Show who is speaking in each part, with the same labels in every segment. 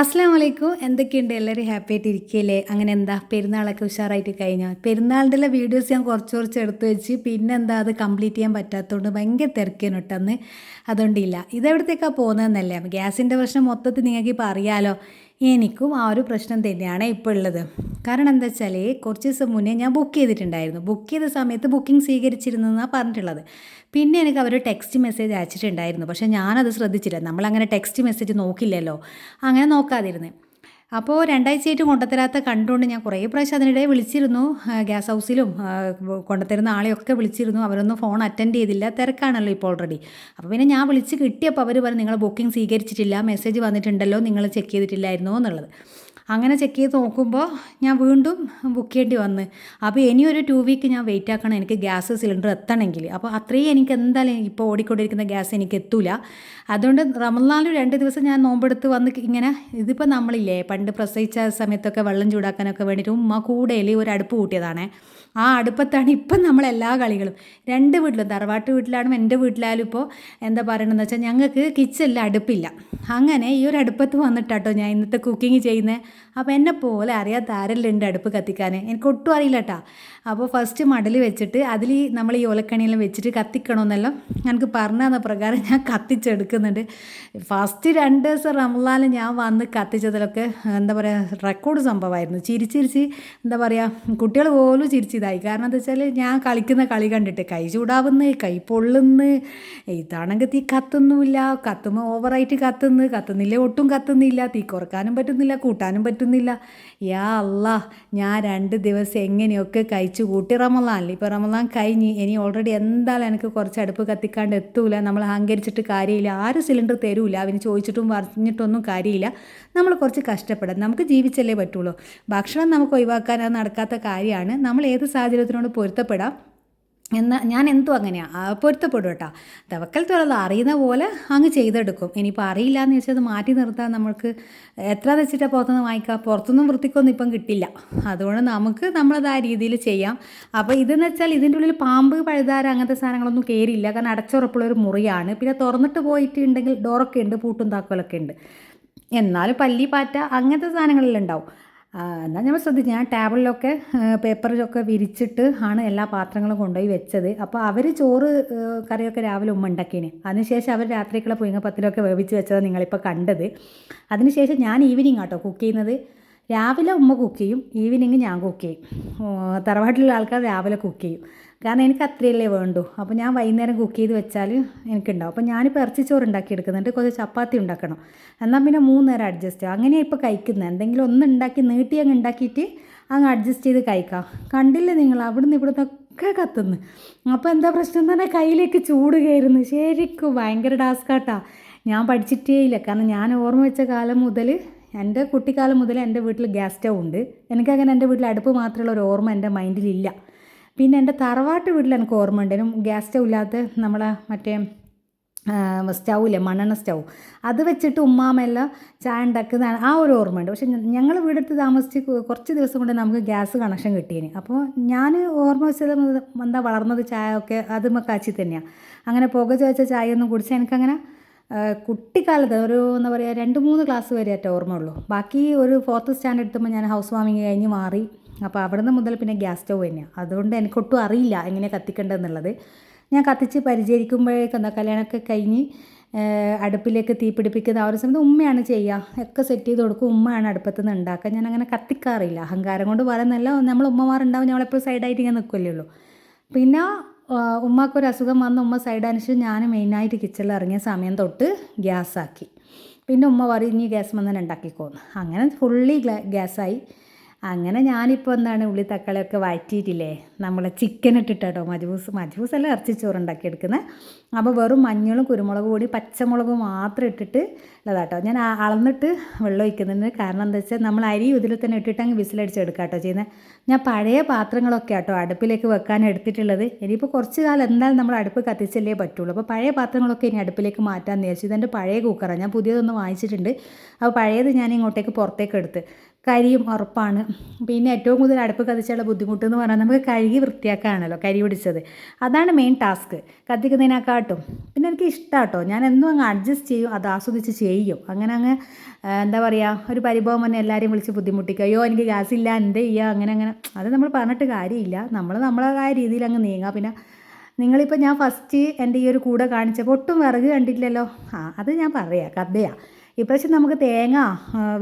Speaker 1: അസ്സലാമു അലൈക്കും. എന്തൊക്കെയുണ്ട്? എല്ലാവരും ഹാപ്പി ആയിട്ട് ഇരിക്കുകയല്ലേ? അങ്ങനെ എന്താ പെരുന്നാളൊക്കെ ഉഷാറായിട്ട് കഴിഞ്ഞോ? പെരുന്നാളിൻ്റെ വീഡിയോസ് ഞാൻ കുറച്ച് കുറച്ച് എടുത്ത് വെച്ച് പിന്നെ എന്താ അത് കംപ്ലീറ്റ് ചെയ്യാൻ പറ്റാത്തതുകൊണ്ട് ഭയങ്കര തിരക്കേനു കേട്ടോ അന്ന്. അതുകൊണ്ടില്ല. ഇതെവിടത്തേക്കാണ് പോകുന്നതെന്നല്ലേ? ഗ്യാസിൻ്റെ പ്രശ്നം മൊത്തത്തിൽ നിങ്ങൾക്ക് ഇപ്പോൾ അറിയാലോ. എനിക്കും ആ ഒരു പ്രശ്നം തന്നെയാണ് ഇപ്പോൾ ഉള്ളത്. കാരണം എന്താ വെച്ചാൽ കുറച്ച് ദിവസം മുന്നേ ഞാൻ ബുക്ക് ചെയ്തിട്ടുണ്ടായിരുന്നു. ബുക്ക് ചെയ്ത സമയത്ത് ബുക്കിംഗ് സ്വീകരിച്ചിരുന്നെന്നാണ് പറഞ്ഞിട്ടുള്ളത്. പിന്നെ എനിക്ക് അവർ ടെക്സ്റ്റ് മെസ്സേജ് അയച്ചിട്ടുണ്ടായിരുന്നു. പക്ഷേ ഞാനത് ശ്രദ്ധിച്ചില്ല. നമ്മളങ്ങനെ ടെക്സ്റ്റ് മെസ്സേജ് നോക്കില്ലല്ലോ. അങ്ങനെ നോക്കാതിരുന്നു. അപ്പോൾ 2 ആഴ്ചയായിട്ട് കൊണ്ടുത്തരാത്ത കണ്ടുകൊണ്ട് ഞാൻ കുറേ പ്രാവശ്യം അതിനിടെ വിളിച്ചിരുന്നു. ഗ്യാസ് ഹൗസിലും കൊണ്ടുത്തരുന്ന ആളെയൊക്കെ വിളിച്ചിരുന്നു. അവരൊന്നും ഫോൺ അറ്റൻഡ് ചെയ്തില്ല. തിരക്കാണല്ലോ ഇപ്പോൾ ഓൾറെഡി. അപ്പോൾ പിന്നെ ഞാൻ വിളിച്ച് കിട്ടിയപ്പോൾ അവർ പറഞ്ഞു നിങ്ങൾ ബുക്കിംഗ് സ്വീകരിച്ചിട്ടില്ല, മെസ്സേജ് വന്നിട്ടുണ്ടല്ലോ, നിങ്ങൾ ചെക്ക് ചെയ്തിട്ടില്ലായിരുന്നോ എന്നുള്ളത്. അങ്ങനെ ചെക്ക് ചെയ്ത് നോക്കുമ്പോൾ ഞാൻ വീണ്ടും ബുക്ക് ചെയ്യേണ്ടി വന്ന്. അപ്പോൾ ഇനിയൊരു 2 വീക്ക് ഞാൻ വെയിറ്റ് ആക്കണം എനിക്ക് ഗ്യാസ് സിലിണ്ടർ എത്തണമെങ്കിൽ. അപ്പോൾ അത്രയും എനിക്ക് എന്തായാലും ഇപ്പോൾ ഓടിക്കൊണ്ടിരിക്കുന്ന ഗ്യാസ് എനിക്ക് എത്തൂല. അതുകൊണ്ട് റമളാനിൽ 2 ദിവസം ഞാൻ നോമ്പെടുത്ത് വന്ന് ഇങ്ങനെ ഇതിപ്പോൾ നമ്മളില്ലേ പണ്ട് പ്രസവിച്ച സമയത്തൊക്കെ വെള്ളം ചൂടാക്കാനൊക്കെ വേണ്ടിയിട്ട് ഉമ്മ കൂടയിൽ ഒരു അടുപ്പ് കൂട്ടിയതാണേ. ആ അടുപ്പത്താണ് ഇപ്പം നമ്മളെല്ലാ കളികളും. 2 വീട്ടിലും തറവാട്ട് വീട്ടിലാണെങ്കിലും എൻ്റെ വീട്ടിലായാലും ഇപ്പോൾ എന്താ പറയണമെന്ന് വെച്ചാൽ ഞങ്ങൾക്ക് കിച്ചണിൽ അടുപ്പില്ല. അങ്ങനെ ഈ ഒരു അടുപ്പത്ത് വന്നിട്ടാട്ടോ ഞാൻ ഇന്നത്തെ കുക്കിംഗ് ചെയ്യുന്നത്. അപ്പോൾ എന്നെ പോലെ അറിയാത്ത ആരെല്ലാം ഉണ്ട് അടുപ്പ് കത്തിക്കാൻ? എനിക്ക് ഒട്ടും അറിയില്ല കേട്ടോ. അപ്പോൾ ഫസ്റ്റ് മടൽ വെച്ചിട്ട് അതിൽ നമ്മൾ ഈ ഒലക്കണിയെല്ലാം വെച്ചിട്ട് കത്തിക്കണമെന്നെല്ലാം എനിക്ക് പറഞ്ഞു തന്ന പ്രകാരം ഞാൻ കത്തിച്ചെടുക്കുന്നുണ്ട്. ഫസ്റ്റ് 2 ദിവസം റമളാനിൽ ഞാൻ വന്ന് കത്തിച്ചതിലൊക്കെ എന്താ പറയുക റെക്കോർഡ് സംഭവമായിരുന്നു. ചിരിച്ചിരിച്ച് എന്താ പറയുക കുട്ടികൾ പോലും ചിരിച്ചിതായി. കാരണം എന്താ വെച്ചാൽ ഞാൻ കളിക്കുന്ന കളി കണ്ടിട്ട് കൈ ചൂടാവുന്നു, കൈ പൊള്ളുന്നു, ഇതാണെങ്കിൽ തീ കത്തുന്നുമില്ല, കത്തുമ്പോൾ ഓവറായിട്ട് കത്തുന്നില്ല, ഒട്ടും കത്തുന്നില്ല, തീ കുറക്കാനും പറ്റുന്നില്ല, കൂട്ടാനും പറ്റുന്നില്ല. യാ അല്ലാ, ഞാൻ 2 ദിവസം എങ്ങനെയൊക്കെ കഴിച്ചു കൂട്ടി റമളാനിൽ. ഇപ്പോൾ റമളാൻ കഴിഞ്ഞ് ഇനി ഓൾറെഡി എന്തായാലും എനിക്ക് കുറച്ച് അടുപ്പ് കത്തിക്കാണ്ട് എത്തൂല. നമ്മൾ അഹങ്കരിച്ചിട്ട് കാര്യമില്ല. ആരും സിലിണ്ടർ തരൂല. അവന് ചോദിച്ചിട്ടും പറഞ്ഞിട്ടൊന്നും കാര്യമില്ല. നമ്മൾ കുറച്ച് കഷ്ടപ്പെടാം. നമുക്ക് ജീവിച്ചല്ലേ പറ്റുള്ളൂ. ഭക്ഷണം നമുക്ക് ഒഴിവാക്കാൻ അത് നടക്കാത്ത കാര്യമാണ്. നമ്മൾ ഏത് സാഹചര്യത്തിനോട് പൊരുത്തപ്പെടാം. എന്നാൽ ഞാൻ എന്തും അങ്ങനെയാണ് പൊരുത്തപ്പെടും കേട്ടോ. തവക്കൽ തുറന്ന് അറിയുന്ന പോലെ അങ്ങ് ചെയ്തെടുക്കും. ഇനിയിപ്പോൾ അറിയില്ല എന്ന് വെച്ചാൽ അത് മാറ്റി നിർത്താൻ നമുക്ക് എത്രയെന്ന് വെച്ചിട്ടാണ് പുറത്തുനിന്ന് വാങ്ങിക്കുക. പുറത്തൊന്നും വൃത്തിക്കൊന്നും ഇപ്പം കിട്ടില്ല. അതുകൊണ്ട് നമുക്ക് നമ്മളത് ആ രീതിയിൽ ചെയ്യാം. അപ്പോൾ ഇതെന്ന് വെച്ചാൽ ഇതിൻ്റെ ഉള്ളിൽ പാമ്പ്, പഴുതാര അങ്ങനത്തെ സാധനങ്ങളൊന്നും കയറിയില്ല. കാരണം അടച്ചുറപ്പുള്ളൊരു മുറിയാണ്. പിന്നെ തുറന്നിട്ട് പോയിട്ടുണ്ടെങ്കിൽ ഡോറൊക്കെ ഉണ്ട്, പൂട്ടും താക്കോലൊക്കെ ഉണ്ട്. എന്നാലും പല്ലി, പാറ്റ അങ്ങനത്തെ സാധനങ്ങളെല്ലാം ഉണ്ടാവും. എന്നാൽ നമ്മൾ ശ്രദ്ധിച്ചു. ഞാൻ ടേബിളിലൊക്കെ പേപ്പറിലൊക്കെ വിരിച്ചിട്ട് ആണ് എല്ലാ പാത്രങ്ങളും കൊണ്ടുപോയി വെച്ചത്. അപ്പോൾ അവർ ചോറ് കറിയൊക്കെ രാവിലെ ഉമ്മ ഉണ്ടാക്കിയേനെ. അതിനുശേഷം അവർ രാത്രിക്കുള്ള പുഴുങ്ങപ്പത്തിലൊക്കെ വേവിച്ച് വെച്ചതാണ് നിങ്ങളിപ്പോൾ കണ്ടത്. അതിനുശേഷം ഞാൻ ഈവനിങ് ആട്ടോ കുക്ക് ചെയ്യുന്നത്. രാവിലെ ഉമ്മ കുക്ക് ചെയ്യും, ഈവനിങ് ഞാൻ കുക്ക് ചെയ്യും. തറവാട്ടിലുള്ള ആൾക്കാർ രാവിലെ കുക്ക് ചെയ്യും. കാരണം എനിക്ക് അത്രയല്ലേ വേണ്ടൂ. അപ്പോൾ ഞാൻ വൈകുന്നേരം കുക്ക് ചെയ്ത് വെച്ചാൽ എനിക്കുണ്ടാവും. അപ്പോൾ ഞാനിപ്പോൾ ഇറച്ചിച്ചോറ് ഉണ്ടാക്കി എടുക്കുന്നുണ്ട്, കുറച്ച് ചപ്പാത്തി ഉണ്ടാക്കണം. എന്നാൽ പിന്നെ 3 നേരം അഡ്ജസ്റ്റ് ചെയ്യാം. അങ്ങനെയാണ് ഇപ്പോൾ കഴിക്കുന്നത്. എന്തെങ്കിലും ഒന്ന് ഉണ്ടാക്കി നീട്ടി അങ്ങ് ഉണ്ടാക്കിയിട്ട് അങ്ങ് അഡ്ജസ്റ്റ് ചെയ്ത് കഴിക്കാം. കണ്ടില്ലേ നിങ്ങൾ അവിടുന്ന് ഇവിടുന്നൊക്കെ കത്തുന്നു. അപ്പോൾ എന്താ പ്രശ്നം എന്ന് പറഞ്ഞാൽ കയ്യിലേക്ക് ചൂട് കയറുന്നു. ശരിക്കും ഭയങ്കര ടാസ്കാട്ടാ. ഞാൻ പഠിച്ചിട്ടേ ഇല്ല. കാരണം ഞാൻ ഓർമ്മ വെച്ച കാലം മുതൽ, എൻ്റെ കുട്ടിക്കാലം മുതൽ എൻ്റെ വീട്ടിൽ ഗ്യാസ് സ്റ്റൗ ഉണ്ട്. എനിക്കങ്ങനെ എൻ്റെ വീട്ടിൽ അടുപ്പ് മാത്രമുള്ള ഒരു ഓർമ്മ എൻ്റെ മൈൻഡിലില്ല. പിന്നെ എൻ്റെ തറവാട്ട് വീട്ടിൽ എനിക്ക് ഓർമ്മ ഉണ്ട് ഗ്യാസ് സ്റ്റൗ ഇല്ലാത്ത നമ്മളെ മറ്റേ സ്റ്റൗവില്ലേ മണ്ണെണ്ണ സ്റ്റൗ, അത് വെച്ചിട്ട് ഉമ്മാമെല്ലാം ചായ ഉണ്ടാക്കുന്ന ആ ഒരു ഓർമ്മയുണ്ട്. പക്ഷേ ഞങ്ങൾ വീടെടുത്ത് താമസിച്ച് കുറച്ച് ദിവസം കൊണ്ട് നമുക്ക് ഗ്യാസ് കണക്ഷൻ കിട്ടിയേനെ. അപ്പോൾ ഞാൻ ഓർമ്മ വെച്ചത് എന്താ വളർന്നത് ചായ ഒക്കെ അതുമ്മ കാച്ചി തന്നെയാണ്. അങ്ങനെ പുക ചോദിച്ച ചായ ഒന്നും കുടിച്ചാൽ എനിക്കങ്ങനെ കുട്ടിക്കാലത്ത് ഒരു എന്താ പറയുക 2-3 ക്ലാസ് വരെയായിട്ട് ഓർമ്മ ഉള്ളൂ. ബാക്കി ഒരു 4th സ്റ്റാൻഡേർഡ് എത്തുമ്പോൾ ഞാൻ ഹൗസ് വാമിങ് കഴിഞ്ഞ് മാറി. അപ്പോൾ അവിടുന്ന് മുതൽ പിന്നെ ഗ്യാസ് സ്റ്റൗ തന്നെയാണ്. അതുകൊണ്ട് എനിക്കൊട്ടും അറിയില്ല എങ്ങനെ കത്തിക്കേണ്ടതെന്നുള്ളത്. ഞാൻ കത്തിച്ച് പരിചരിക്കുമ്പോഴേക്കും എന്താ കല്യാണമൊക്കെ കഴിഞ്ഞ് അടുപ്പിലേക്ക് തീ പിടിപ്പിക്കുന്ന ആ ഒരു സമയത്ത് ഉമ്മയാണ് ചെയ്യുക. ഒക്കെ സെറ്റ് ചെയ്ത് കൊടുക്കും. ഉമ്മയാണ് അടുപ്പത്ത് നിന്ന് ഉണ്ടാക്കുക. ഞാൻ അങ്ങനെ കത്തിക്കാറില്ല. അഹങ്കാരം കൊണ്ട് പറയുന്നല്ല. നമ്മൾ ഉമ്മമാരുണ്ടാവും, ഞങ്ങളെപ്പോഴും സൈഡായിട്ട് ഇങ്ങനെ നിൽക്കുമല്ലേ ഉള്ളൂ. പിന്നെ ഉമ്മക്കൊരു അസുഖം വന്ന് ഉമ്മ സൈഡാനുസരിച്ച് ഞാൻ മെയിനായിട്ട് കിച്ചണിൽ ഇറങ്ങിയ സമയം തൊട്ട് ഗ്യാസാക്കി. പിന്നെ ഉമ്മ പറയും ഇനി ഗ്യാസ് വന്നാൽ ഉണ്ടാക്കിക്കോന്ന്. അങ്ങനെ ഫുള്ളി ഗ്യാസായി. അങ്ങനെ ഞാനിപ്പോൾ എന്താണ് ഉള്ളി തക്കാളിയൊക്കെ വഴറ്റിയിട്ടില്ലേ നമ്മളെ ചിക്കൻ ഇട്ടിട്ടോ മജ്ബൂസല്ല ഇറച്ചിച്ചോറ് ഉണ്ടാക്കിയെടുക്കുന്നത്. അപ്പോൾ വെറും മഞ്ഞളും കുരുമുളക് പൊടി പച്ചമുളകും മാത്രം ഇട്ടിട്ട് ഉള്ളതാട്ടോ. ഞാൻ അളന്നിട്ട് വെള്ളം ഒഴിക്കുന്നുണ്ട്. കാരണം എന്താ വെച്ചാൽ നമ്മൾ അരി ഇതിൽ തന്നെ ഇട്ടിട്ട് അങ്ങ് വിസിലടിച്ചെടുക്കാം കേട്ടോ ചെയ്യുന്നത്. ഞാൻ പഴയ പാത്രങ്ങളൊക്കെ ആട്ടോ അടുപ്പിലേക്ക് വെക്കാൻ എടുത്തിട്ടുള്ളത്. ഇനിയിപ്പോൾ കുറച്ച് കാലം എന്തായാലും നമ്മൾ അടുപ്പ് കത്തിച്ചല്ലേ പറ്റുള്ളൂ. അപ്പോൾ പഴയ പാത്രങ്ങളൊക്കെ ഇനി അടുപ്പിലേക്ക് മാറ്റാമെന്ന് വിചാരിച്ചു. ഇതെൻ്റെ പഴയ കുക്കറാണ്, ഞാൻ പുതിയതൊന്ന് വാങ്ങിച്ചിട്ടുണ്ട്. അപ്പോൾ പഴയത് ഞാൻ ഇങ്ങോട്ടേക്ക് പുറത്തേക്ക് എടുത്ത്. കരിയും ഉറപ്പാണ്. പിന്നെ ഏറ്റവും കൂടുതൽ അടുപ്പ് കത്തിച്ചുള്ള ബുദ്ധിമുട്ട് എന്ന് പറഞ്ഞാൽ നമുക്ക് കഴുകി വൃത്തിയാക്കാനാണല്ലോ കരി പിടിച്ചത്. അതാണ് മെയിൻ ടാസ്ക് കത്തിക്കുന്നതിനെക്കാട്ടും. പിന്നെ എനിക്ക് ഇഷ്ടമാണ് കേട്ടോ, ഞാൻ എന്നും അങ്ങ് അഡ്ജസ്റ്റ് ചെയ്യും, അത് ആസ്വദിച്ച് ചെയ്യും. അങ്ങനെ അങ്ങ് എന്താ പറയുക, ഒരു പരിഭവം വന്ന് എല്ലാവരെയും വിളിച്ച് ബുദ്ധിമുട്ടിക്കുക, അയ്യോ എനിക്ക് ഗ്യാസ് ഇല്ല എന്ത് ചെയ്യുക, അങ്ങനെ അത് നമ്മൾ പറഞ്ഞിട്ട് കാര്യമില്ല. നമ്മളതായ രീതിയിൽ അങ്ങ് നീങ്ങുക. പിന്നെ നിങ്ങളിപ്പോൾ ഞാൻ ഫസ്റ്റ് എൻ്റെ ഈ ഒരു കൂടെ കാണിച്ചപ്പോൾ ഒട്ടും വിറക് കണ്ടില്ലല്ലോ. അത് ഞാൻ പറയാം കഥയാണ്. ഇപ്രാവശ്യം നമുക്ക് തേങ്ങ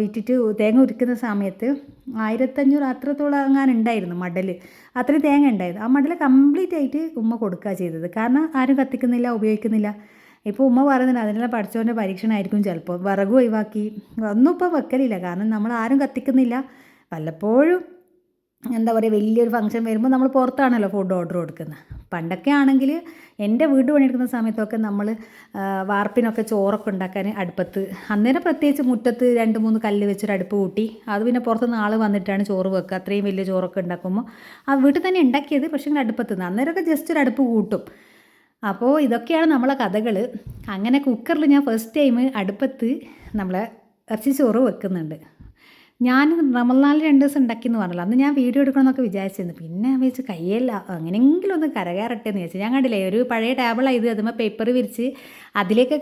Speaker 1: വിറ്റിട്ട് തേങ്ങ ഉരുക്കുന്ന സമയത്ത് 1500 അത്രത്തോളം അങ്ങനെ ഉണ്ടായിരുന്നു മടൽ. അത്രയും തേങ്ങ ഉണ്ടായിരുന്നു. ആ മടൽ കംപ്ലീറ്റ് ആയിട്ട് ഉമ്മ കൊടുക്കുക ചെയ്തത്. കാരണം ആരും കത്തിക്കുന്നില്ല, ഉപയോഗിക്കുന്നില്ല. ഇപ്പോൾ ഉമ്മ പറയുന്നുണ്ട് അതിനെല്ലാം പഠിച്ചവൻ്റെ പരീക്ഷണമായിരിക്കും ചിലപ്പോൾ. വിറക് ഒഴിവാക്കി ഒന്നും ഇപ്പോൾ വെക്കലില്ല, കാരണം നമ്മൾ ആരും കത്തിക്കുന്നില്ല. വല്ലപ്പോഴും എന്താ പറയുക, വലിയൊരു ഫംഗ്ഷൻ വരുമ്പോൾ നമ്മൾ പുറത്താണല്ലോ ഫുഡ് ഓർഡർ കൊടുക്കുന്നത്. പണ്ടൊക്കെ ആണെങ്കിൽ എൻ്റെ വീട് പണിയെടുക്കുന്ന സമയത്തൊക്കെ നമ്മൾ വാർപ്പിനൊക്കെ ചോറൊക്കെ ഉണ്ടാക്കാൻ അടുപ്പത്ത്, അന്നേരം പ്രത്യേകിച്ച് മുറ്റത്ത് 2-3 കല്ല് വെച്ചൊരു അടുപ്പ് കൂട്ടി, അത് പിന്നെ പുറത്തുനിന്ന് ആൾ വന്നിട്ടാണ് ചോറ് വെക്കുക. അത്രയും വലിയ ചോറൊക്കെ ഉണ്ടാക്കുമ്പോൾ ആ വീട്ടിൽ തന്നെ ഉണ്ടാക്കിയത്, പക്ഷേ അടുപ്പത്ത് നിന്ന് അന്നേരമൊക്കെ ജസ്റ്റ് ഒരു അടുപ്പ് കൂട്ടും. അപ്പോൾ ഇതൊക്കെയാണ് നമ്മളെ കഥകൾ. അങ്ങനെ കുക്കറിൽ ഞാൻ ഫസ്റ്റ് ടൈം അടുപ്പത്ത് നമ്മളെ ഇറച്ചി ചോറ് വെക്കുന്നുണ്ട്. ഞാൻ റമളാനിൽ 2 ദിവസം ഉണ്ടാക്കിയെന്ന് പറഞ്ഞല്ലോ, അന്ന് ഞാൻ വീഡിയോ എടുക്കണമെന്നൊക്കെ വിചാരിച്ചിരുന്നു. പിന്നെ വെച്ച് കയ്യല്ല, അങ്ങനെയെങ്കിലും ഒന്ന് കരകയറട്ടെ എന്ന് വിചാരിച്ചു. ഞാൻ കണ്ടില്ലേ ഒരു പഴയ ടേബിളാണ് ഇത്, അതുമ്പോൾ പേപ്പർ വിരിച്ച് അതിലേക്ക്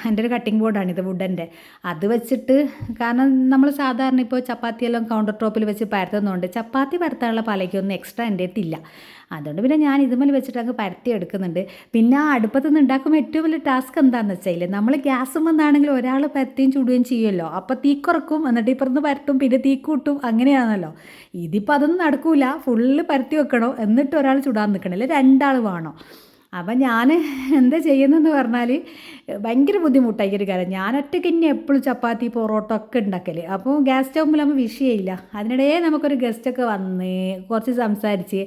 Speaker 1: എൻ്റെ ഒരു കട്ടിംഗ് ബോർഡാണിത് വുഡൻ്റെ. അത് വെച്ചിട്ട്, കാരണം നമ്മൾ സാധാരണ ഇപ്പോൾ ചപ്പാത്തിയെല്ലാം കൗണ്ടർ ടോപ്പിൽ വെച്ച് പരത്തുന്നുണ്ട്, ചപ്പാത്തി പരത്താനുള്ള പലയ്ക്കൊന്നും എക്സ്ട്രാ എൻ്റെ അടുത്തില്ല. അതുകൊണ്ട് പിന്നെ ഞാൻ ഇതുമേൽ വെച്ചിട്ട് അങ്ങ് പരത്തി എടുക്കുന്നുണ്ട്. പിന്നെ ആ അടുപ്പത്ത് നിന്ന് ഉണ്ടാക്കുമ്പോൾ ഏറ്റവും വലിയ ടാസ്ക് എന്താണെന്ന് വെച്ചാൽ, നമ്മൾ ഗ്യാസും വന്നാണെങ്കിൽ ഒരാൾ പരത്തുകയും ചുടുകയും ചെയ്യുമല്ലോ. അപ്പോൾ തീ കുറക്കും, എന്നിട്ട് ഇപ്പുറത്ത് പരത്തും, പിന്നെ തീ കൂട്ടും, അങ്ങനെയാണല്ലോ. ഇതിപ്പോൾ അതൊന്നും നടക്കില്ല, ഫുള്ള് പരത്തി വെക്കണോ, എന്നിട്ട് ഒരാൾ ചുടാൻ നിൽക്കണമല്ലോ, 2 ആൾ വേണം. അപ്പം ഞാൻ എന്താ ചെയ്യുന്നതെന്ന് പറഞ്ഞാൽ ഭയങ്കര ബുദ്ധിമുട്ടായി ഒരു കാര്യം. ഞാൻ ഒറ്റയ്ക്ക് തന്നെ എപ്പോഴും ചപ്പാത്തി പൊറോട്ട ഒക്കെ ഉണ്ടാക്കൽ. അപ്പോൾ ഗ്യാസ് സ്റ്റൗമ്പിലാകുമ്പോൾ വിഷയമില്ല. അതിനിടയിൽ നമുക്കൊരു ഗസ്റ്റൊക്കെ വന്ന് കുറച്ച് സംസാരിച്ച്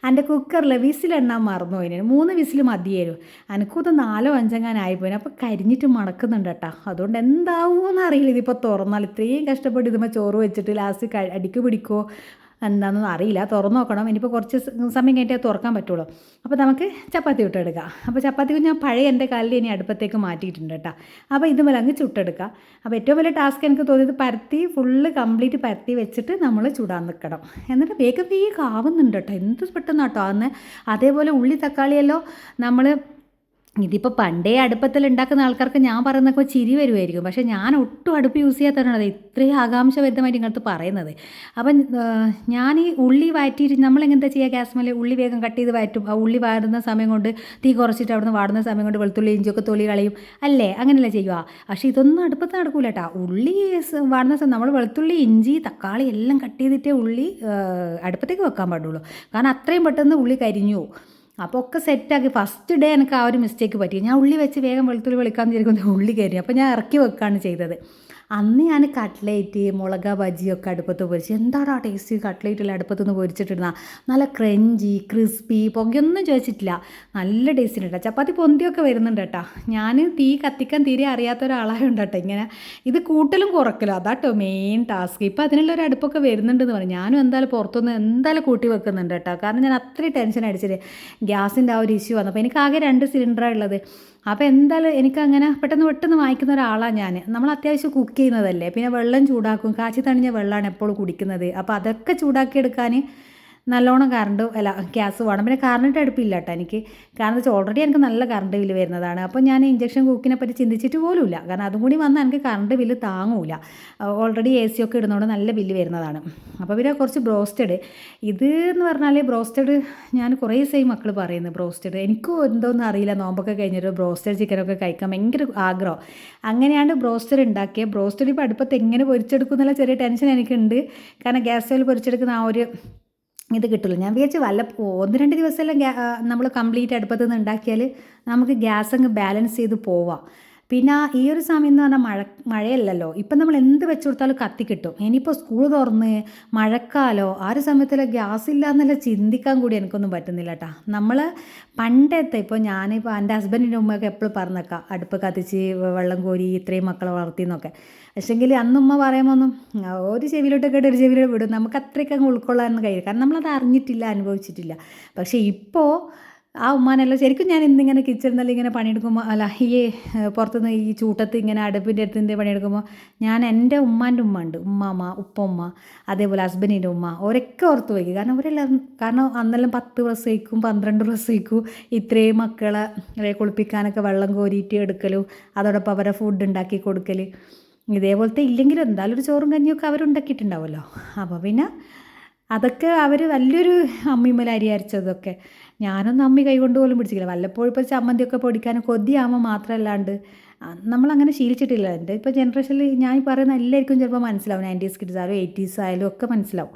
Speaker 1: എൻ്റെ കുക്കറിൽ വിസിലെണ്ണാൻ മറന്നു പോയിന്. 3 വിസിൽ മതിയായിരുന്നു. എനിക്കത് 4-5 ആയിപ്പോയിന്. അപ്പോൾ കരിഞ്ഞിട്ട് മണക്കുന്നുണ്ട് കേട്ടോ. അതുകൊണ്ട് എന്താവുമെന്ന് അറിയില്ല. ഇതിപ്പോൾ തുറന്നാൽ ഇത്രയും കഷ്ടപ്പെട്ട് ഇതുമ്പോൾ ചോറ് വെച്ചിട്ട് ലാസ്റ്റ് അടിക്ക് പിടിക്കുമോ എന്താണെന്നൊന്നും അറിയില്ല. തുറന്നു നോക്കണം. ഇനിയിപ്പോൾ കുറച്ച് സമയം കഴിഞ്ഞിട്ടേ തുറക്കാൻ പറ്റുള്ളൂ. അപ്പോൾ നമുക്ക് ചപ്പാത്തി ചുട്ടെടുക്കാം. അപ്പോൾ ചപ്പാത്തി ഞാൻ പഴയ എൻ്റെ കാലിൽ ഇനി അടുപ്പത്തേക്ക് മാറ്റിയിട്ടുണ്ട് കേട്ടോ. അപ്പോൾ ഇതുപോലെ അങ്ങ് ചുട്ടെടുക്കുക. അപ്പോൾ ഏറ്റവും വലിയ ടാസ്ക് എനിക്ക് തോന്നിയത് പരത്തി ഫുള്ള് കംപ്ലീറ്റ് പരത്തി വെച്ചിട്ട് നമ്മൾ ചുടാൻ നിൽക്കണം. എന്നിട്ട് വേഗം ആവുന്നുണ്ട് കേട്ടോ. എന്ത് പെട്ടെന്ന് കേട്ടോ അന്ന്. അതേപോലെ ഉള്ളി തക്കാളിയല്ലോ നമ്മൾ ഇതിപ്പോൾ പണ്ടേ അടുപ്പത്തിൽ ഉണ്ടാക്കുന്ന ആൾക്കാർക്ക് ഞാൻ പറയുന്നതൊക്കെ ചിരി വരുമായിരിക്കും. പക്ഷേ ഞാൻ ഒട്ടും അടുപ്പ് യൂസ് ചെയ്യാത്തതാണ് ഇത്രയും ആകാംക്ഷഭരിതമായിട്ട് ഇങ്ങനത്തെ പറയുന്നത്. അപ്പം ഞാൻ ഈ ഉള്ളി വഴറ്റിയിട്ട് നമ്മളെങ്ങനത്തെ ചെയ്യുക, ഗ്യാസ് മേലെ ഉള്ളി വേഗം കട്ട് ചെയ്ത് വഴറ്റും. ആ ഉള്ളി വാടുന്ന സമയം കൊണ്ട് തീ കുറച്ചിട്ട് അവിടുന്ന് വാടുന്ന സമയം കൊണ്ട് വെളുത്തുള്ളി ഇഞ്ചിയൊക്കെ തൊലി കളയും അല്ലേ, അങ്ങനെയല്ല ചെയ്യുക. പക്ഷേ ഇതൊന്നും അടുപ്പത്ത് നടക്കൂല കേട്ടോ. ഉള്ളി വാടുന്ന സമയം നമ്മൾ വെളുത്തുള്ളി ഇഞ്ചി തക്കാളി എല്ലാം കട്ട് ചെയ്തിട്ടേ ഉള്ളി അടുപ്പത്തേക്ക് വെക്കാൻ പാടുള്ളൂ. കാരണം അത്രയും പെട്ടെന്ന് ഉള്ളി കരിഞ്ഞു പോകും. അപ്പോൾ ഒക്കെ സെറ്റാക്കി ഫസ്റ്റ് ഡേ എനിക്ക് ആ ഒരു മിസ്റ്റേക്ക് പറ്റി. ഞാൻ ഉള്ളി വെച്ച് വേഗം വെളുത്തുള്ളി വെളുക്കാമെന്ന് വിചാരിക്കുന്നത് ഉള്ളി കയറി. അപ്പോൾ ഞാൻ ഇറക്കി വെക്കുകയാണ് ചെയ്തത്. അന്ന് ഞാൻ കട്ട്ലേറ്റ് മുളക ബജിയൊക്കെ അടുപ്പത്ത് പൊരിച്ച്, എന്താടാ ടേസ്റ്റ് കട്ട്ലേറ്റെല്ലാം അടുപ്പത്തുനിന്ന് പൊരിച്ചിട്ടിരുന്ന നല്ല ക്രഞ്ചി ക്രിസ്പി, പൊങ്ങയൊന്നും ചോദിച്ചിട്ടില്ല, നല്ല ടേസ്റ്റിന് കേട്ടോ. ചപ്പാത്തി പൊന്തിയൊക്കെ വരുന്നുണ്ട് കേട്ടോ. ഞാൻ തീ കത്തിക്കാൻ തീരെ അറിയാത്ത ഒരാളായതുകൊണ്ട് കേട്ടോ ഇങ്ങനെ ഇത് കൂട്ടലും കുറക്കലും അതാട്ടോ മെയിൻ ടാസ്ക്. ഇപ്പോൾ അതിനുള്ള ഒരു അടുപ്പൊക്കെ വരുന്നുണ്ടെന്ന് പറഞ്ഞു. ഞാനും എന്തായാലും പുറത്തുനിന്ന് എന്തായാലും കൂട്ടി വെക്കുന്നുണ്ട് കേട്ടോ. കാരണം ഞാൻ അത്രയും ടെൻഷൻ അടിച്ചിട്ട് ഗ്യാസിൻ്റെ ആ ഒരു ഇഷ്യൂ വന്നപ്പോൾ എനിക്ക് ആകെ 2 സിലിണ്ടറാണ് ഉള്ളത്. അപ്പോൾ എന്തായാലും എനിക്കങ്ങനെ പെട്ടെന്ന് വാങ്ങിക്കുന്ന ഒരാളാണ് ഞാൻ. നമ്മൾ അത്യാവശ്യം കുക്ക് ചെയ്യുന്നതല്ലേ, പിന്നെ വെള്ളം ചൂടാക്കും, കാച്ചി തണിഞ്ഞ വെള്ളമാണ് എപ്പോഴും കുടിക്കുന്നത്. അപ്പോൾ അതൊക്കെ ചൂടാക്കിയെടുക്കാൻ നല്ലോണം ഗ്യാസ് വേണം. പിന്നെ കറണ്ട് അടുപ്പില്ല കേട്ടോ എനിക്ക്. കാരണം വെച്ചാൽ ഓൾറെഡി എനിക്ക് നല്ല കറണ്ട് ബില്ല് വരുന്നതാണ്. അപ്പോൾ ഞാൻ ഇഞ്ചക്ഷൻ കുക്കിനെ പറ്റി ചിന്തിച്ചിട്ട് പോലുമില്ല. കാരണം അതും കൂടി വന്നാൽ എനിക്ക് കറണ്ട് ബില്ല് താങ്ങൂല. ഓൾറെഡി AC ഒക്കെ ഇടുന്നതുകൊണ്ട് നല്ല ബില്ല് വരുന്നതാണ്. അപ്പോൾ പിന്നെ കുറച്ച് ബ്രോസ്റ്റഡ്, ഇത് എന്ന് പറഞ്ഞാൽ ബ്രോസ്റ്റഡ് ഞാൻ കുറേ ദിവസമായി മക്കൾ പറയുന്നത് ബ്രോസ്റ്റഡ്. എനിക്കും എന്തോന്നും അറിയില്ല, നോമ്പൊക്കെ കഴിഞ്ഞൊരു ബ്രോസ്റ്റഡ് ചിക്കനൊക്കെ കഴിക്കാൻ ഭയങ്കര ആഗ്രഹം. അങ്ങനെയാണ് ബ്രോസ്റ്റഡ് ഉണ്ടാക്കിയത്. ബ്രോസ്റ്റഡ് ഇപ്പോൾ അടുപ്പത്ത് എങ്ങനെ പൊരിച്ചെടുക്കും എന്നുള്ള ചെറിയ ടെൻഷൻ എനിക്കുണ്ട്. കാരണം ഗ്യാസ് സ്റ്റൗവിൽ പൊരിച്ചെടുക്കുന്ന ആ ഒരു ഇത് കിട്ടില്ല. ഞാൻ വിചാരിച്ചു 1-2 ദിവസമെല്ലാം നമ്മൾ കംപ്ലീറ്റ് അടുപ്പത്ത് നിന്ന് ഉണ്ടാക്കിയാൽ നമുക്ക് ഗ്യാസ് അങ്ങ് ബാലൻസ് ചെയ്ത് പോവാം. പിന്നെ ഈ ഒരു സമയം എന്ന് പറഞ്ഞാൽ മഴയല്ലല്ലോ. ഇപ്പം നമ്മൾ എന്ത് വെച്ച് കൊടുത്താലും കത്തി കിട്ടും. ഇനിയിപ്പോൾ സ്കൂൾ തുറന്ന് മഴക്കാലോ ആ ഒരു സമയത്തിൽ ഗ്യാസ് ഇല്ല എന്നല്ല ചിന്തിക്കാൻ കൂടി എനിക്കൊന്നും പറ്റുന്നില്ല കേട്ടോ. നമ്മൾ പണ്ടത്തെ ഇപ്പോൾ ഞാനിപ്പോൾ എൻ്റെ ഹസ്ബൻഡിൻ്റെ ഉമ്മയൊക്കെ എപ്പോഴും പറഞ്ഞേക്കാം അടുപ്പ് കത്തിച്ച് വെള്ളം കോരി ഇത്രയും മക്കളെ വളർത്തിയെന്നൊക്കെ. പക്ഷേങ്കിൽ അന്നുമ്മ പറയുമ്പോൾ ഒന്നും ഒരു ചെവിയിലോട്ടൊക്കെ ഒരു ചെവിയിലോട്ട് വിടും. നമുക്ക് അത്രയ്ക്ക് അങ്ങ് ഉൾക്കൊള്ളാനൊന്നും കഴിയില്ല. കാരണം നമ്മളത് അറിഞ്ഞിട്ടില്ല, അനുഭവിച്ചിട്ടില്ല. പക്ഷേ ഇപ്പോൾ ആ ഉമ്മാനെല്ലാം ശരിക്കും ഞാൻ ഇന്നിങ്ങനെ കിച്ചണിൽ ഇങ്ങനെ പണിയെടുക്കുമ്പോൾ അല്ല ഈ പുറത്തുനിന്ന് ഈ ചൂട്ടത്ത് ഇങ്ങനെ അടുപ്പിൻ്റെ അടുത്തിൻ്റെ പണിയെടുക്കുമ്പോൾ ഞാൻ എൻ്റെ ഉമ്മാൻ്റെ ഉമ്മ ഉണ്ട് ഉമ്മാമ്മ ഉപ്പുമ്മ അതേപോലെ ഹസ്ബൻഡിൻ്റെ ഉമ്മ ഓരൊക്കെ ഓർത്ത് വയ്ക്കും കാരണം അവരെല്ലാം കാരണം അന്നെല്ലാം 10 പ്രസവിക്കും 12 പ്രസവിക്കും ഇത്രയും മക്കളെ കുളിപ്പിക്കാനൊക്കെ വെള്ളം കോരിയിട്ട് എടുക്കലും അതോടൊപ്പം അവരെ ഫുഡ് ഉണ്ടാക്കി കൊടുക്കൽ ഇതേപോലത്തെ ഇല്ലെങ്കിലും എന്തായാലും ഒരു ചോറും കഞ്ഞിയൊക്കെ അവരുണ്ടാക്കിയിട്ടുണ്ടാവുമല്ലോ അപ്പോൾ പിന്നെ അതൊക്കെ അവർ വലിയൊരു അമ്മിമ്മൽ അരി അരച്ചതൊക്കെ ഞാനൊന്നും അമ്മി കൈകൊണ്ട് പോലും പിടിച്ചില്ല വല്ലപ്പോഴും ഇപ്പോൾ ചമ്മന്തിയൊക്കെ പൊടിക്കാൻ കൊതിയാകുമ്പോൾ മാത്രമല്ലാണ്ട് നമ്മളങ്ങനെ ശീലിച്ചിട്ടില്ല എൻ്റെ ഇപ്പോൾ ജനറേഷനിൽ ഞാൻ പറയുന്ന എല്ലാവർക്കും ചിലപ്പോൾ മനസ്സിലാവും 90s കിഡ്സ് ആയാലും 80s ആയാലും ഒക്കെ മനസ്സിലാവും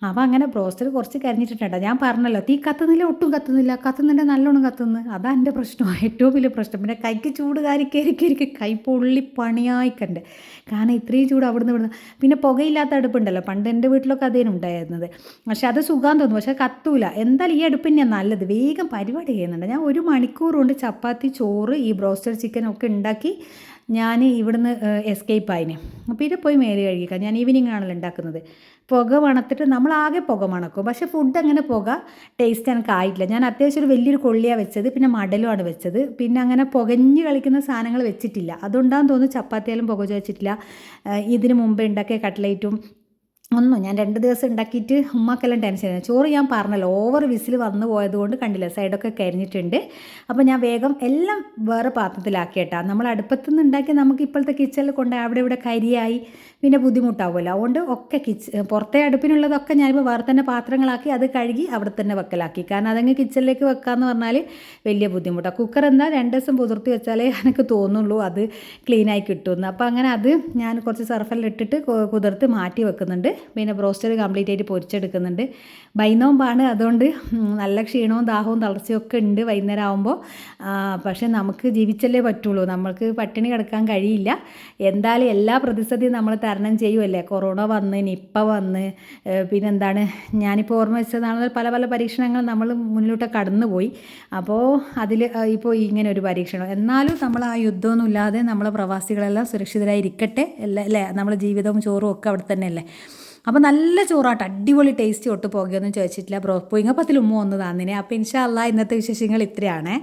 Speaker 1: അപ്പോൾ അങ്ങനെ ബ്രോസ്റ്റർ കുറച്ച് കരിഞ്ഞിട്ടുണ്ട് ഞാൻ പറഞ്ഞല്ലോ തീ കത്തുന്നില്ല ഒട്ടും കത്തുന്നില്ല കത്തുന്നുണ്ട് നല്ലോണം കത്തുന്നു അതാ എൻ്റെ പ്രശ്നം ഏറ്റവും വലിയ പ്രശ്നം പിന്നെ കൈക്ക് ചൂട് കയറി കൈ പൊള്ളി പണിയായിക്കണ്ട് കാരണം ഇത്രയും ചൂട് അവിടുന്ന് ഇവിടുന്ന് പിന്നെ പുകയില്ലാത്ത അടുപ്പുണ്ടല്ലോ പണ്ട് എൻ്റെ വീട്ടിലൊക്കെ അതേനും ഉണ്ടായിരുന്നത് പക്ഷെ അത് സുഖം തോന്നും പക്ഷെ കത്തൂല എന്തായാലും ഈ അടുപ്പ് തന്നെയാണ് നല്ലത് വേഗം പരിപാടി ചെയ്യുന്നുണ്ട് ഞാൻ 1 മണിക്കൂർ കൊണ്ട് ചപ്പാത്തി ചോറ് ഈ ബ്രോസ്റ്റർ ചിക്കൻ ഒക്കെ ഉണ്ടാക്കി ഞാൻ ഇവിടുന്ന് എസ്കേപ്പ് ആയിന് പിന്നെ പോയി മേലെ കഴുകിക്കാം ഞാൻ ഈവനിങ് ആണല്ലോ ഉണ്ടാക്കുന്നത് പുക മണത്തിട്ട് നമ്മളാകെ പുക മണക്കും പക്ഷേ ഫുഡ് അങ്ങനെ പുക ടേസ്റ്റ് എനിക്ക് ആയിട്ടില്ല ഞാൻ അത്യാവശ്യം ഒരു വലിയൊരു കൊള്ളിയാണ് വെച്ചത് പിന്നെ മടലുമാണ് വെച്ചത് പിന്നെ അങ്ങനെ പുകഞ്ഞ് കളിക്കുന്ന സാധനങ്ങൾ വെച്ചിട്ടില്ല അതുകൊണ്ടാന്ന് തോന്നുന്നു ചപ്പാത്തിയാലും പുക വെച്ചിട്ടില്ല ഇതിന് മുമ്പ് ഉണ്ടാക്കിയ കട്ട്ലേറ്റും ഒന്നും ഞാൻ 2 ദിവസം ഉണ്ടാക്കിയിട്ട് ഉമ്മാക്കെല്ലാം ടെൻഷനായിരുന്നു ചോറ് ഞാൻ പറഞ്ഞല്ലോ ഓവർ വിസിൽ വന്നു പോയതുകൊണ്ട് കണ്ടില്ല സൈഡൊക്കെ കരിഞ്ഞിട്ടുണ്ട് അപ്പോൾ ഞാൻ വേഗം എല്ലാം വേറെ പാത്രത്തിലാക്കി കേട്ടോ നമ്മൾ അടുപ്പത്തുനിന്ന് ഉണ്ടാക്കി നമുക്ക് ഇപ്പോഴത്തെ കിച്ചണിൽ കൊണ്ട് അവിടെ ഇവിടെ കരിയായി പിന്നെ ബുദ്ധിമുട്ടാവുമല്ലോ അതുകൊണ്ട് ഒക്കെ പുറത്തെ അടുപ്പിനുള്ളതൊക്കെ ഞാനിപ്പോൾ വേറെ തന്നെ പാത്രങ്ങളാക്കി അത് കഴുകി അവിടെ തന്നെ വെക്കലാക്കി കാരണം അതങ്ങ് കിച്ചണിലേക്ക് വെക്കാമെന്ന് പറഞ്ഞാൽ വലിയ ബുദ്ധിമുട്ടാണ് കുക്കർ എന്താ 2 ദിവസം പുതിർത്തി വെച്ചാലേ എനിക്ക് തോന്നുള്ളൂ അത് ക്ലീനായി കിട്ടുമെന്ന് അപ്പോൾ അങ്ങനെ അത് ഞാൻ കുറച്ച് സർഫെല്ലാം ഇട്ടിട്ട് കുതിർത്ത് മാറ്റി വെക്കുന്നുണ്ട് പിന്നെ ബ്രോസ്റ്റർ കംപ്ലീറ്റ് ആയിട്ട് പൊരിച്ചെടുക്കുന്നുണ്ട് വൈകുന്നേരമാണ് അതുകൊണ്ട് നല്ല ക്ഷീണവും ദാഹവും തളർച്ചയും ഒക്കെ ഉണ്ട് വൈകുന്നേരം ആകുമ്പോൾ പക്ഷേ നമുക്ക് ജീവിച്ചല്ലേ പറ്റുള്ളൂ നമ്മൾക്ക് പട്ടിണി കിടക്കാൻ കഴിയില്ല എന്തായാലും എല്ലാ പ്രതിസന്ധിയും നമ്മൾ തരണം ചെയ്യുമല്ലേ കൊറോണ വന്ന് നിപ്പ വന്ന് പിന്നെന്താണ് ഞാനിപ്പോൾ ഓർമ്മ വെച്ചതാണ് പല പല പരീക്ഷണങ്ങൾ നമ്മൾ മുന്നിലോട്ട് കടന്നുപോയി അപ്പോൾ അതിൽ ഇപ്പോൾ ഇങ്ങനെ ഒരു പരീക്ഷണം എന്നാലും നമ്മൾ ആ യുദ്ധമൊന്നും ഇല്ലാതെ നമ്മളെ പ്രവാസികളെല്ലാം സുരക്ഷിതരായിരിക്കട്ടെ അല്ലേ നമ്മളെ ജീവിതവും ചോറും ഒക്കെ അവിടെ തന്നെയല്ലേ അപ്പോൾ നല്ല ചോറാട്ടോ അടിപൊളി ടേസ്റ്റ് ഒട്ട് പോകുകയൊന്നും ചോദിച്ചിട്ടില്ല പുയിങ്ങപ്പത്തിൽ ഉമ്മ ഒന്ന് തന്നിനെ അപ്പോൾ ഇൻഷാ അല്ലാ ഇന്നത്തെ വിശേഷങ്ങൾ ഇത്രയാണേ